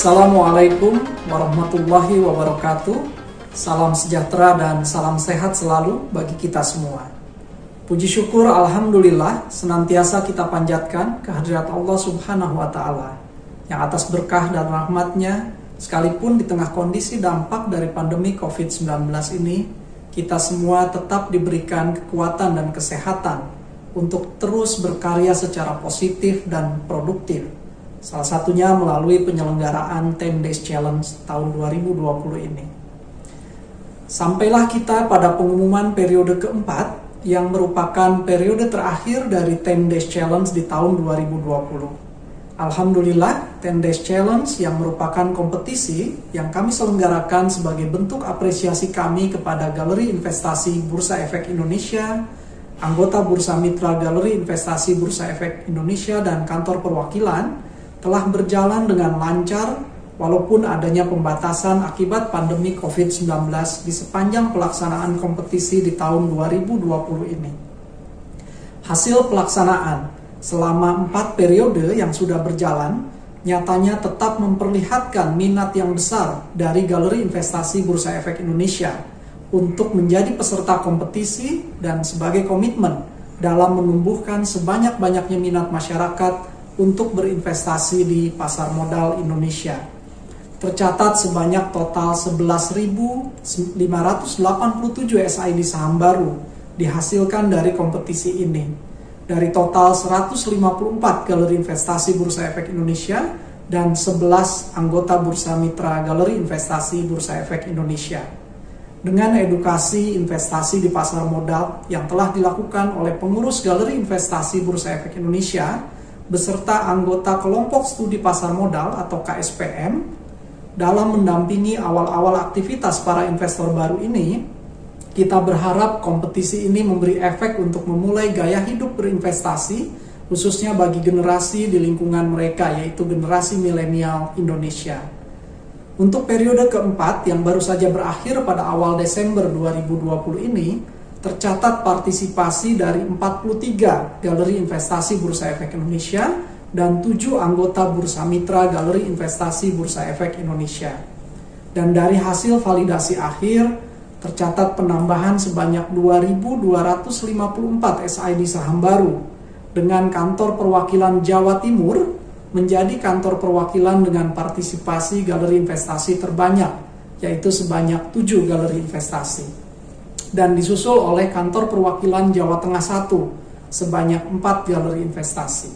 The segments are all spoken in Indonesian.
Assalamualaikum warahmatullahi wabarakatuh. Salam sejahtera dan salam sehat selalu bagi kita semua. Puji syukur Alhamdulillah senantiasa kita panjatkan kehadirat Allah Subhanahu wa Ta'ala yang atas berkah dan rahmatnya, sekalipun di tengah kondisi dampak dari pandemi COVID-19 ini, kita semua tetap diberikan kekuatan dan kesehatan untuk terus berkarya secara positif dan produktif. Salah satunya melalui penyelenggaraan 10 Days Challenge tahun 2020 ini. Sampailah kita pada pengumuman periode keempat yang merupakan periode terakhir dari 10 Days Challenge di tahun 2020. Alhamdulillah, 10 Days Challenge yang merupakan kompetisi yang kami selenggarakan sebagai bentuk apresiasi kami kepada Galeri Investasi Bursa Efek Indonesia, anggota Bursa Mitra Galeri Investasi Bursa Efek Indonesia, dan kantor perwakilan telah berjalan dengan lancar walaupun adanya pembatasan akibat pandemi COVID-19 di sepanjang pelaksanaan kompetisi di tahun 2020 ini. Hasil pelaksanaan selama 4 periode yang sudah berjalan nyatanya tetap memperlihatkan minat yang besar dari Galeri Investasi Bursa Efek Indonesia untuk menjadi peserta kompetisi dan sebagai komitmen dalam menumbuhkan sebanyak-banyaknya minat masyarakat untuk berinvestasi di pasar modal Indonesia. Tercatat sebanyak total 11.587 SID saham baru dihasilkan dari kompetisi ini. Dari total 154 galeri investasi Bursa Efek Indonesia dan 11 anggota Bursa Mitra Galeri Investasi Bursa Efek Indonesia. Dengan edukasi investasi di pasar modal yang telah dilakukan oleh pengurus Galeri Investasi Bursa Efek Indonesia beserta anggota kelompok studi pasar modal atau KSPM dalam mendampingi awal-awal aktivitas para investor baru ini, kita berharap kompetisi ini memberi efek untuk memulai gaya hidup berinvestasi khususnya bagi generasi di lingkungan mereka, yaitu generasi milenial Indonesia. Untuk periode keempat yang baru saja berakhir pada awal Desember 2020 ini, tercatat partisipasi dari 43 galeri investasi Bursa Efek Indonesia dan 7 anggota Bursa Mitra Galeri Investasi Bursa Efek Indonesia. Dan dari hasil validasi akhir, tercatat penambahan sebanyak 2.254 SID saham baru dengan kantor perwakilan Jawa Timur menjadi kantor perwakilan dengan partisipasi galeri investasi terbanyak, yaitu sebanyak 7 galeri investasi. Dan disusul oleh kantor perwakilan Jawa Tengah 1 sebanyak 4 galeri investasi.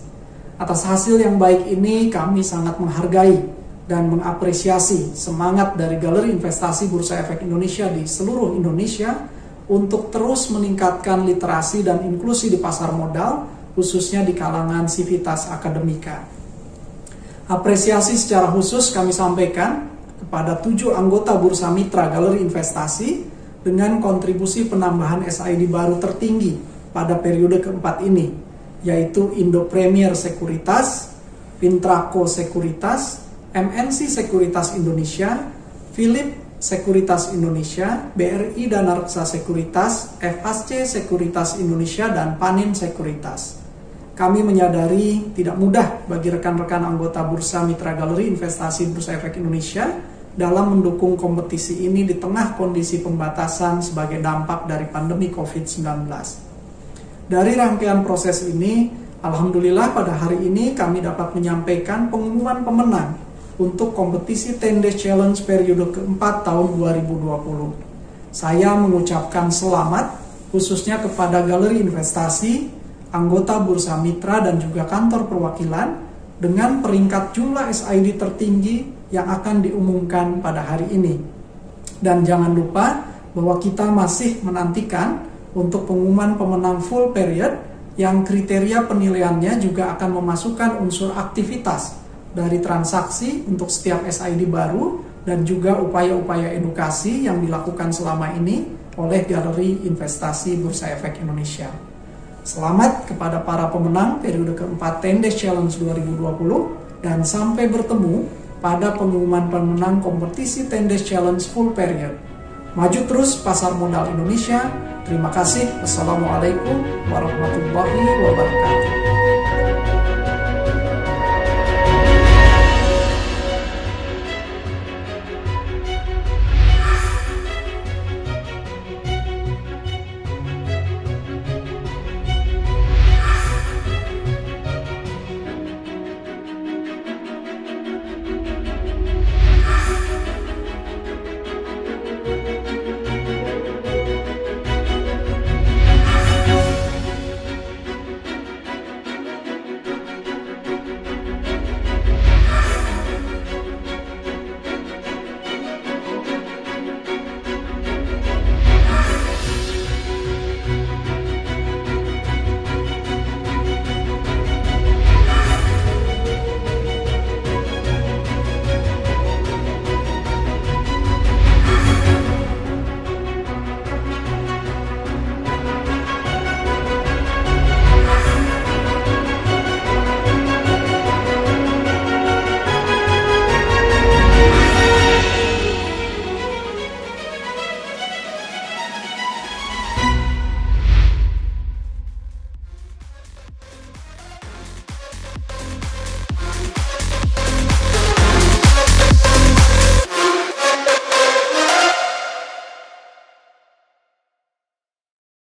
Atas hasil yang baik ini kami sangat menghargai dan mengapresiasi semangat dari Galeri Investasi Bursa Efek Indonesia di seluruh Indonesia untuk terus meningkatkan literasi dan inklusi di pasar modal, khususnya di kalangan sivitas akademika. Apresiasi secara khusus kami sampaikan kepada 7 anggota Bursa Mitra Galeri Investasi dengan kontribusi penambahan SID baru tertinggi pada periode keempat ini, yaitu Indo Premier Sekuritas, Pintraco Sekuritas, MNC Sekuritas Indonesia, Philip Sekuritas Indonesia, BRI Dana Reksa Sekuritas, FHC Sekuritas Indonesia, dan Panin Sekuritas. Kami menyadari tidak mudah bagi rekan-rekan anggota Bursa Mitra Galeri Investasi Bursa Efek Indonesia dalam mendukung kompetisi ini di tengah kondisi pembatasan sebagai dampak dari pandemi COVID-19. Dari rangkaian proses ini, Alhamdulillah pada hari ini kami dapat menyampaikan pengumuman pemenang untuk kompetisi 10 Days Challenge periode keempat tahun 2020. Saya mengucapkan selamat khususnya kepada Galeri Investasi, anggota Bursa Mitra, dan juga kantor perwakilan dengan peringkat jumlah SID tertinggi yang akan diumumkan pada hari ini. Dan jangan lupa bahwa kita masih menantikan untuk pengumuman pemenang full period yang kriteria penilaiannya juga akan memasukkan unsur aktivitas dari transaksi untuk setiap SID baru dan juga upaya-upaya edukasi yang dilakukan selama ini oleh Galeri Investasi Bursa Efek Indonesia. Selamat kepada para pemenang periode keempat 10 Days Challenge 2020 dan sampai bertemu pada pengumuman pemenang kompetisi 10 Days Challenge full period. Maju terus pasar modal Indonesia. Terima kasih. Wassalamualaikum warahmatullahi wabarakatuh.